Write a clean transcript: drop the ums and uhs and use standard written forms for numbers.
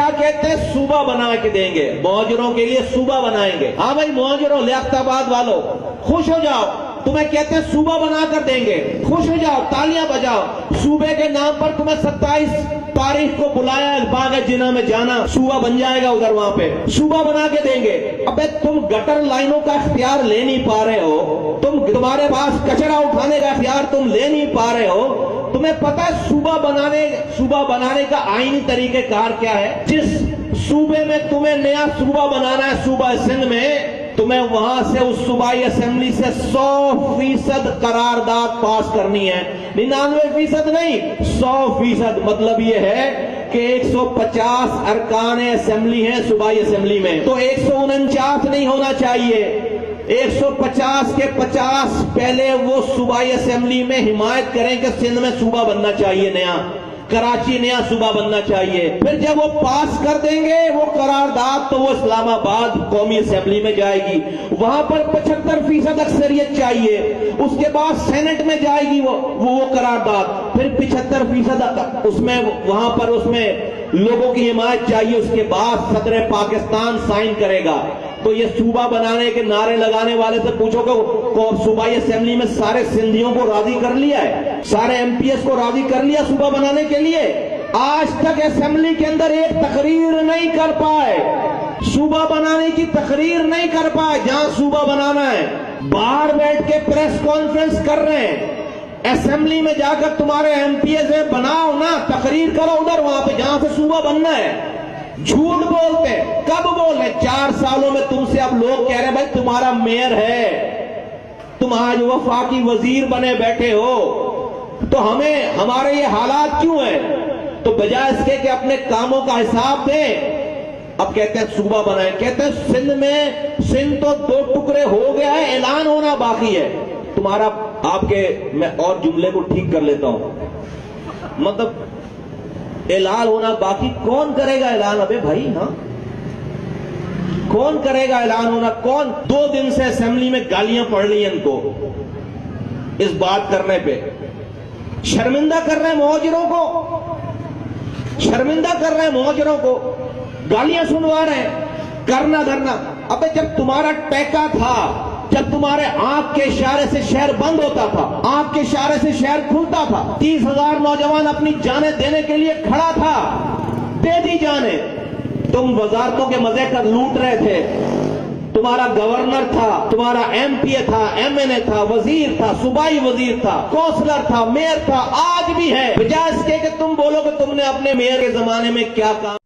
کیا کہتے ہیں؟ صوبہ بنا کے دیں گے، مہاجروں کے لیے صوبہ بنائیں گے۔ ہاں بھائی مہاجروں، لیاقت آباد والوں خوش ہو جاؤ، تمہیں کہتے ہیں صوبہ بنا کر دیں گے، خوش ہو جاؤ، تالیاں بجاؤ۔ صوبے کے نام پر تمہیں 27 تاریخ کو بلایا ہے باغ جناح میں جانا، صوبہ بن جائے گا ادھر، وہاں پہ صوبہ بنا کے دیں گے۔ ابے تم گٹر لائنوں کا اختیار لے نہیں پا رہے ہو، تمہارے پاس کچرا اٹھانے کا اختیار تم لے نہیں پا رہے ہو۔ تمہیں پتہ ہے صوبہ بنانے کا آئینی طریقہ کار کیا ہے؟ جس صوبے میں تمہیں نیا صوبہ بنانا ہے، صوبہ سندھ میں، تمہیں وہاں سے اس صوبائی اسمبلی سے 100% قرارداد پاس کرنی ہے، 99% نہیں، 100%۔ مطلب یہ ہے کہ 150 ارکان اسمبلی ہیں صوبائی اسمبلی میں، تو 149 نہیں ہونا چاہیے، 150 کے 50 پہلے وہ صوبائی اسمبلی میں حمایت کریں کہ سندھ میں صوبہ بننا چاہیے نیا، کراچی نیا صوبہ بننا چاہیے۔ پھر جب وہ پاس کر دیں گے وہ قرارداد تو وہ اسلام آباد قومی اسمبلی میں جائے گی، وہاں پر 75% اکثریت چاہیے، اس کے بعد سینٹ میں جائے گی وہ قرارداد، پھر 75% اس میں وہاں پر اس میں لوگوں کی حمایت چاہیے، اس کے بعد صدر پاکستان سائن کرے گا۔ تو یہ صوبہ بنانے کے نعرے لگانے والے سے پوچھو کہ صوبائی اسمبلی میں سارے سندھیوں کو راضی کر لیا ہے، سارے ایم پی ایس کو راضی کر لیا صوبہ بنانے کے لیے؟ آج تک اسمبلی کے اندر ایک تقریر نہیں کر پائے، صوبہ بنانے کی تقریر نہیں کر پائے۔ جہاں صوبہ بنانا ہے باہر بیٹھ کے پریس کانفرنس کر رہے ہیں، اسمبلی میں جا کر تمہارے ایم پی ایس بناؤ نا، تقریر کرو ادھر وہاں پہ جہاں سے صوبہ بننا ہے۔ جھوٹ بولتے، کب بولے؟ 4 سالوں میں تم سے اب لوگ کہہ رہے ہیں بھائی تمہارا میئر ہے، تم آج وفاقی وزیر بنے بیٹھے ہو، تو ہمارے یہ حالات کیوں ہیں؟ تو بجائے اس کے کہ اپنے کاموں کا حساب دیں، اب کہتے ہیں صوبہ بنائیں، کہتے ہیں سندھ تو 2 ٹکڑے ہو گیا ہے، اعلان ہونا باقی ہے۔ تمہارا میں اور جملے کو ٹھیک کر لیتا ہوں، مطلب اعلان ہونا باقی، کون کرے گا اعلان؟ ابے بھائی ہاں کون کرے گا اعلان ہونا؟ کون؟ 2 دن سے اسمبلی میں گالیاں پڑ رہی ہیں ان کو اس بات کرنے پہ، شرمندہ کر رہے ہیں مہاجروں کو، شرمندہ کر رہے ہیں مہاجروں کو، گالیاں سنوا رہے ہیں، کرنا دھرنا۔ ابے جب تمہارا ٹیکا تھا، جب تمہارے آنکھ کے اشارے سے شہر بند ہوتا تھا، آنکھ کے اشارے سے شہر کھلتا تھا، 30,000 نوجوان اپنی جانیں دینے کے لیے کھڑا تھا، دے دی جانیں، تم وزارتوں کے مزے کر لوٹ رہے تھے، تمہارا گورنر تھا، تمہارا ایم پی اے تھا، ایم این اے تھا، وزیر تھا، صوبائی وزیر تھا، کونسلر تھا، میئر تھا، آج بھی ہے۔ بجائے اس کے کہ تم بولو کہ تم نے اپنے میئر کے زمانے میں کیا کام